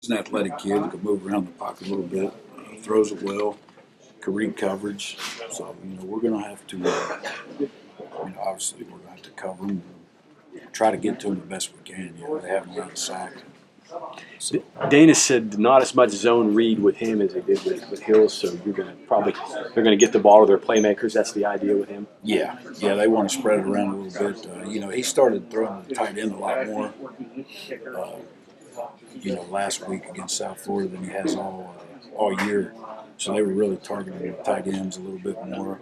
He's an athletic kid who can move around the pocket a little bit, throws it well, can read coverage. So, we're going to have to, obviously, we're going to have to cover him and try to get to him the best we can. They haven't allowed a sack. So, Dana said not as much zone read with him as they did with Hills, so they're gonna get the ball to their playmakers. That's the idea with him. yeah, they want to spread it around a little bit. He started throwing the tight end a lot more, last week against South Florida than he has all year. So they were really targeting the tight ends a little bit more.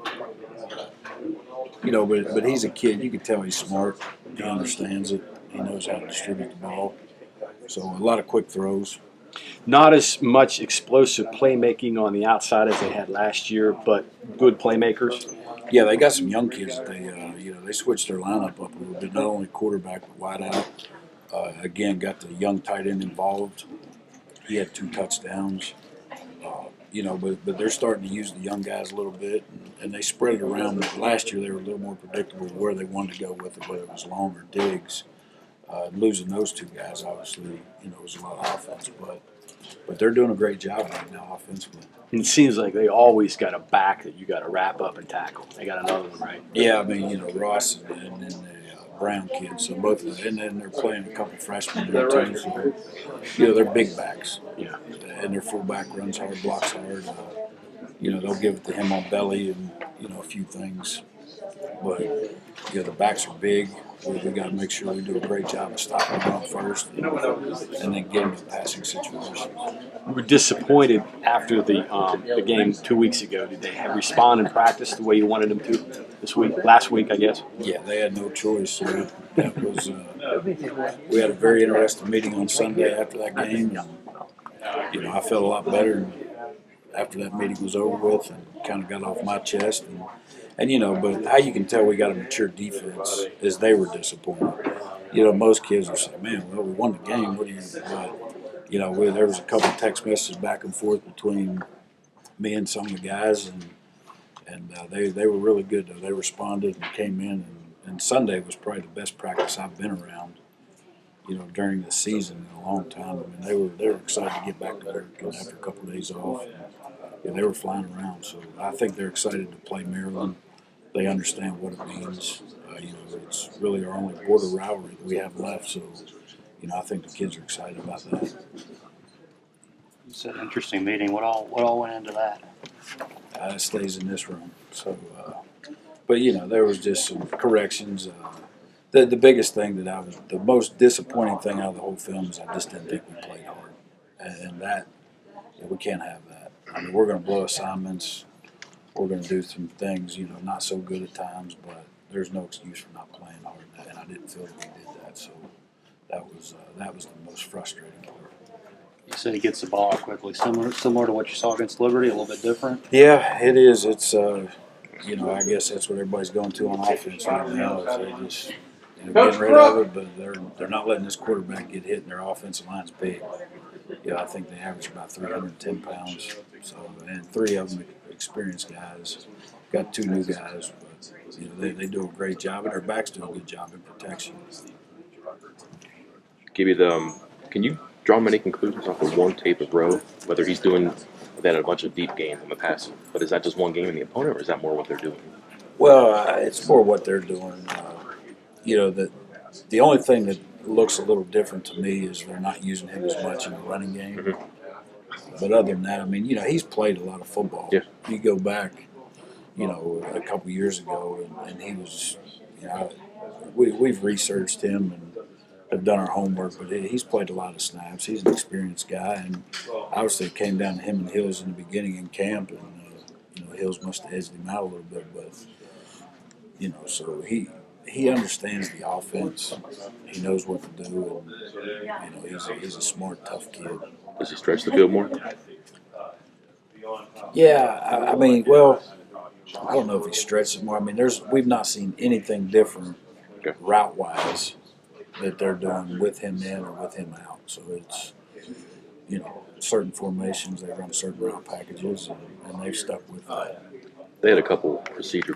But he's a kid. You can tell he's smart. He understands it. He knows how to distribute the ball. So a lot of quick throws. Not as much explosive playmaking on the outside as they had last year, but good playmakers. Yeah, they got some young kids that they switched their lineup up a little bit. Not only quarterback but wide out. Again, got the young tight end involved. He had 2 touchdowns. But they're starting to use the young guys a little bit, and they spread it around. But last year they were a little more predictable where they wanted to go with it, whether it was Long or Diggs. Losing those 2 guys, obviously, was a lot of offense, but they're doing a great job right now offensively. And it seems like they always got a back that you got to wrap up and tackle. They got another one, right? Yeah, Ross and then the Brown kids, so both of them, and then they're playing a couple freshmen there too. So, they're big backs. Yeah. And their fullback runs hard, blocks hard. They'll give it to him on belly and a few things. But the backs are big. We got to make sure we do a great job of stopping them up first, and then getting to passing situations. We were disappointed after the game 2 weeks ago. Did they respond in practice the way you wanted them to this week? Last week, I guess. Yeah, they had no choice. So that was. We had a very interesting meeting on Sunday after that game. And, I felt a lot better after that meeting was over with, and kind of got off my chest. But how you can tell we got a mature defense is they were disappointed. Most kids are saying, "Man, well, we won the game. What do you?" But there was a couple of text messages back and forth between me and some of the guys, and they were really good. They responded and came in, and Sunday was probably the best practice I've been around. During the season in a long time. They were excited to get back to work after a couple of days off. And they were flying around, so I think they're excited to play Maryland. They understand what it means. It's really our only border rivalry that we have left, so I think the kids are excited about that. It's an interesting meeting. What all went into that? It stays in this room. So, but there was just some corrections. The biggest thing the most disappointing thing out of the whole film is I just didn't think we played hard, and that we can't have that. We're going to blow assignments. We're going to do some things, not so good at times, but there's no excuse for not playing hard, and I didn't feel that we did that. So that was the most frustrating part. You said he gets the ball out quickly. Similar to what you saw against Liberty, a little bit different. Yeah, it is. It's I guess that's what everybody's going to on offense right now. Is they just getting rid of it, but they're not letting this quarterback get hit, and their offensive line's big. I think they average about 310 pounds. So, and 3 of them experienced guys. Got 2 new guys, but they do a great job, and their backs do a good job in protection. Give you can you draw many conclusions off of one tape of Rowe, whether he's doing that in a bunch of deep games in the past? But is that just one game in the opponent, or is that more what they're doing? Well, it's more what they're doing. The only thing that looks a little different to me is they're not using him as much in the running game. Mm-hmm. But other than that, he's played a lot of football. Yeah. You go back, a couple years ago, and he was, we've researched him and have done our homework, but he's played a lot of snaps. He's an experienced guy, and obviously it came down to him and Hills in the beginning in camp, and Hills must have edged him out a little bit, but so he understands the offense. He knows what to do, and he's a smart, tough kid. Does he stretch the field more? Yeah, well, I don't know if he stretches more. We've not seen anything different route-wise that they're doing with him in or with him out. So it's, certain formations, they run certain route packages, and they've stuck with that. They had a couple procedure